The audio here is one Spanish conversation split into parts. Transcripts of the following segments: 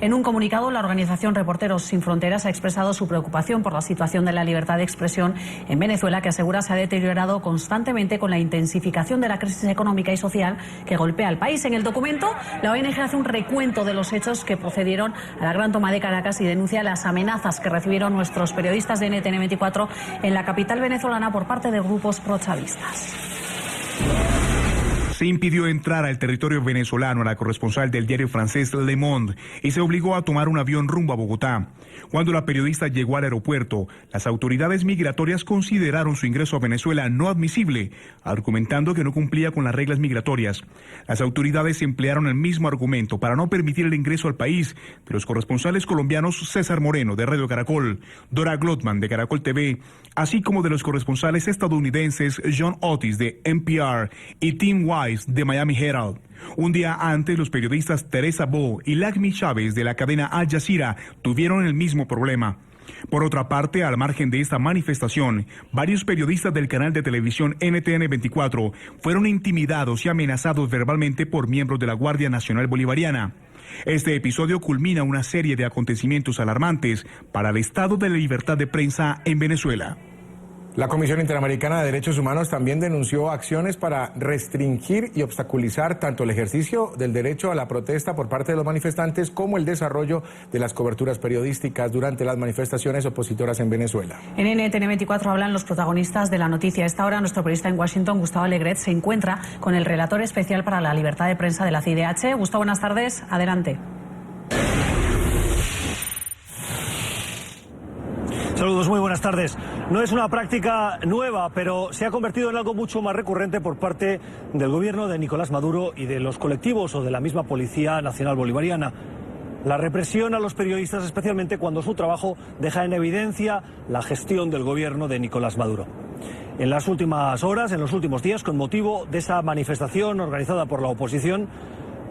En un comunicado, la organización Reporteros Sin Fronteras ha expresado su preocupación por la situación de la libertad de expresión en Venezuela, que asegura se ha deteriorado constantemente con la intensificación de la crisis económica y social que golpea al país. En el documento, la ONG hace un recuento de los hechos que procedieron a la gran toma de Caracas y denuncia las amenazas que recibieron nuestros periodistas de NTN 24 en la capital venezolana por parte de grupos prochavistas. Se impidió entrar al territorio venezolano a la corresponsal del diario francés Le Monde y se obligó a tomar un avión rumbo a Bogotá. Cuando la periodista llegó al aeropuerto, las autoridades migratorias consideraron su ingreso a Venezuela no admisible, argumentando que no cumplía con las reglas migratorias. Las autoridades emplearon el mismo argumento para no permitir el ingreso al país de los corresponsales colombianos César Moreno, de Radio Caracol, Dora Glotman, de Caracol TV, así como de los corresponsales estadounidenses John Otis, de NPR, y Tim Wise, de Miami Herald. Un día antes, los periodistas Teresa Bo y Lagmi Chávez de la cadena Al Jazeera tuvieron el mismo problema. Por otra parte, al margen de esta manifestación, varios periodistas del canal de televisión NTN 24 fueron intimidados y amenazados verbalmente por miembros de la Guardia Nacional Bolivariana. Este episodio culmina una serie de acontecimientos alarmantes para el estado de la libertad de prensa en Venezuela. La Comisión Interamericana de Derechos Humanos también denunció acciones para restringir y obstaculizar tanto el ejercicio del derecho a la protesta por parte de los manifestantes como el desarrollo de las coberturas periodísticas durante las manifestaciones opositoras en Venezuela. En NTN 24 hablan los protagonistas de la noticia. A esta hora, nuestro periodista en Washington, Gustavo Alegret, se encuentra con el relator especial para la libertad de prensa de la CIDH. Gustavo, buenas tardes. Adelante. Saludos, muy buenas tardes. No es una práctica nueva, pero se ha convertido en algo mucho más recurrente por parte del gobierno de Nicolás Maduro y de los colectivos o de la misma Policía Nacional Bolivariana. La represión a los periodistas, especialmente cuando su trabajo deja en evidencia la gestión del gobierno de Nicolás Maduro. En las últimas horas, en los últimos días, con motivo de esa manifestación organizada por la oposición,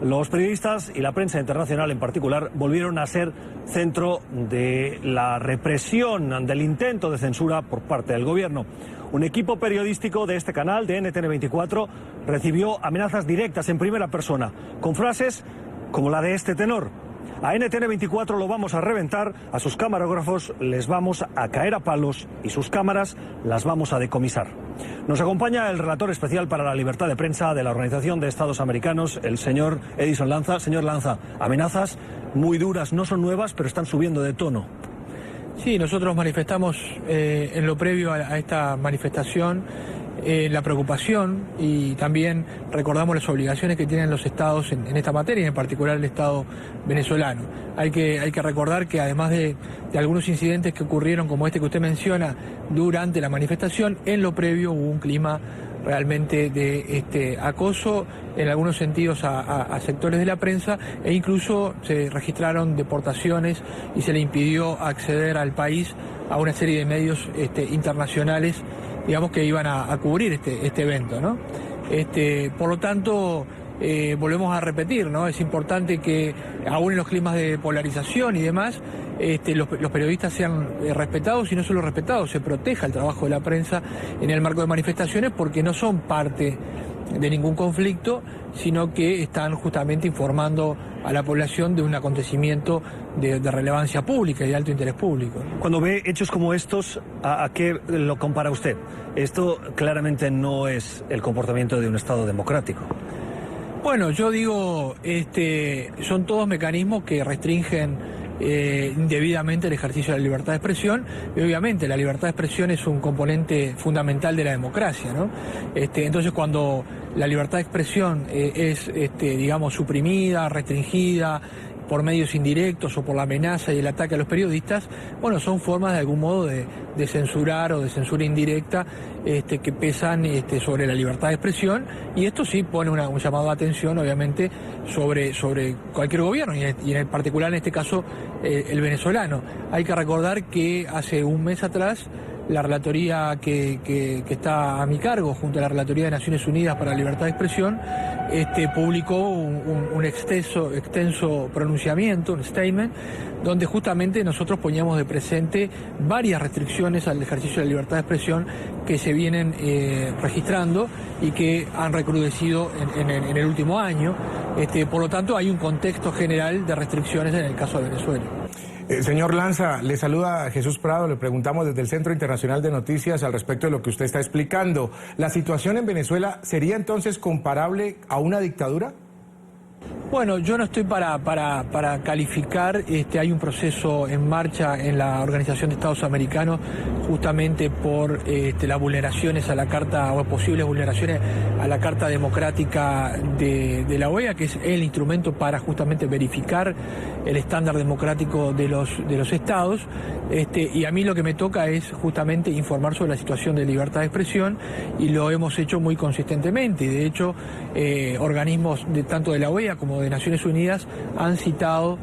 los periodistas y la prensa internacional en particular volvieron a ser centro de la represión, del intento de censura por parte del gobierno. Un equipo periodístico de este canal, de NTN 24, recibió amenazas directas en primera persona, con frases como la de este tenor: a NTN 24 lo vamos a reventar, a sus camarógrafos les vamos a caer a palos y sus cámaras las vamos a decomisar. Nos acompaña el relator especial para la libertad de prensa de la Organización de Estados Americanos, el señor Edison Lanza. Señor Lanza, amenazas muy duras, no son nuevas, pero están subiendo de tono. Sí, nosotros manifestamos en lo previo a esta manifestación la preocupación y también recordamos las obligaciones que tienen los estados en esta materia, en particular el Estado venezolano. Hay que recordar que además de algunos incidentes que ocurrieron, como este que usted menciona, durante la manifestación, en lo previo hubo un clima realmente de acoso en algunos sentidos a sectores de la prensa, e incluso se registraron deportaciones y se le impidió acceder al país a una serie de medios internacionales, digamos, que iban a cubrir este evento, ¿no? Por lo tanto, volvemos a repetir, ¿no? Es importante que, aún en los climas de polarización y demás, los periodistas sean respetados, y no solo respetados, se proteja el trabajo de la prensa en el marco de manifestaciones, porque no son parte de ningún conflicto, sino que están justamente informando a la población de un acontecimiento de relevancia pública y de alto interés público. Cuando ve hechos como estos, ¿a qué lo compara usted? Esto claramente no es el comportamiento de un Estado democrático. Bueno, yo digo, son todos mecanismos que restringen indebidamente el ejercicio de la libertad de expresión, y obviamente la libertad de expresión es un componente fundamental de la democracia, ¿no? Entonces, cuando la libertad de expresión es digamos, suprimida, restringida por medios indirectos o por la amenaza y el ataque a los periodistas, bueno, son formas de algún modo de censurar o de censura indirecta que pesan sobre la libertad de expresión, y esto sí pone un llamado de atención, obviamente, sobre cualquier gobierno, y en particular en este caso el venezolano. Hay que recordar que hace un mes atrás la relatoría que está a mi cargo, junto a la Relatoría de Naciones Unidas para la Libertad de Expresión, publicó un extenso pronunciamiento, un statement, donde justamente nosotros poníamos de presente varias restricciones al ejercicio de la libertad de expresión que se vienen registrando y que han recrudecido en el último año. Por lo tanto, hay un contexto general de restricciones en el caso de Venezuela. Señor Lanza, le saluda Jesús Prado, le preguntamos desde el Centro Internacional de Noticias al respecto de lo que usted está explicando. ¿La situación en Venezuela sería entonces comparable a una dictadura? Bueno, yo no estoy para calificar, hay un proceso en marcha en la Organización de Estados Americanos justamente por las vulneraciones a la Carta, o posibles vulneraciones a la Carta Democrática de la OEA, que es el instrumento para justamente verificar el estándar democrático de los estados, y a mí lo que me toca es justamente informar sobre la situación de libertad de expresión, y lo hemos hecho muy consistentemente, y de hecho organismos tanto de la OEA como de Naciones Unidas han citado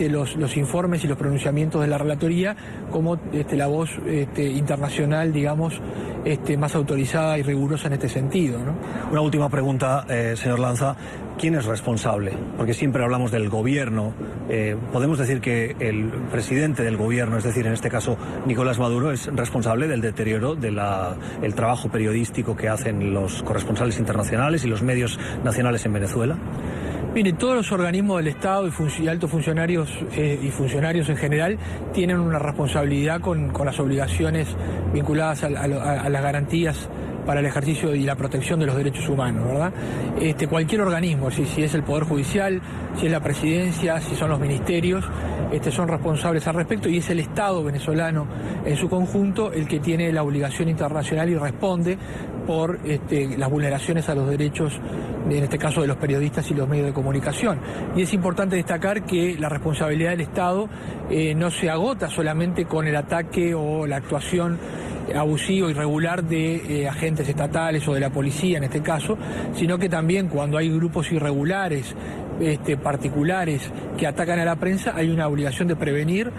los informes y los pronunciamientos de la relatoría como la voz internacional, digamos, más autorizada y rigurosa en este sentido, ¿no? Una última pregunta, señor Lanza. ¿Quién es responsable? Porque siempre hablamos del gobierno. ¿Podemos decir que el presidente del gobierno, es decir, en este caso Nicolás Maduro, es responsable del deterioro del trabajo periodístico que hacen los corresponsales internacionales y los medios nacionales en Venezuela? Mire, todos los organismos del Estado y altos funcionarios y funcionarios en general tienen una responsabilidad con las obligaciones vinculadas a las garantías para el ejercicio y la protección de los derechos humanos, ¿verdad? Cualquier organismo, si es el Poder Judicial, si es la Presidencia, si son los ministerios, son responsables al respecto, y es el Estado venezolano en su conjunto el que tiene la obligación internacional y responde por las vulneraciones a los derechos, en este caso de los periodistas y los medios de comunicación. Y es importante destacar que la responsabilidad del Estado no se agota solamente con el ataque o la actuación abusiva, irregular de agentes estatales o de la policía en este caso, sino que también cuando hay grupos irregulares, particulares que atacan a la prensa, hay una obligación de prevenir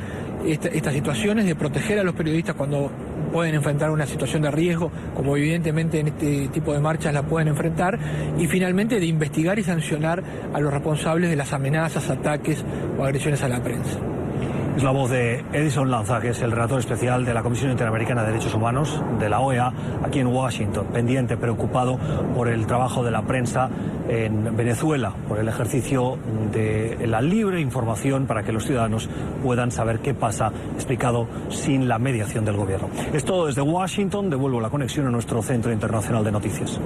estas situaciones, de proteger a los periodistas cuando pueden enfrentar una situación de riesgo, como evidentemente en este tipo de marchas la pueden enfrentar, y finalmente de investigar y sancionar a los responsables de las amenazas, ataques o agresiones a la prensa. Es la voz de Edison Lanza, que es el relator especial de la Comisión Interamericana de Derechos Humanos, de la OEA, aquí en Washington, pendiente, preocupado por el trabajo de la prensa en Venezuela, por el ejercicio de la libre información para que los ciudadanos puedan saber qué pasa, explicado sin la mediación del gobierno. Es todo desde Washington, devuelvo la conexión a nuestro Centro Internacional de Noticias.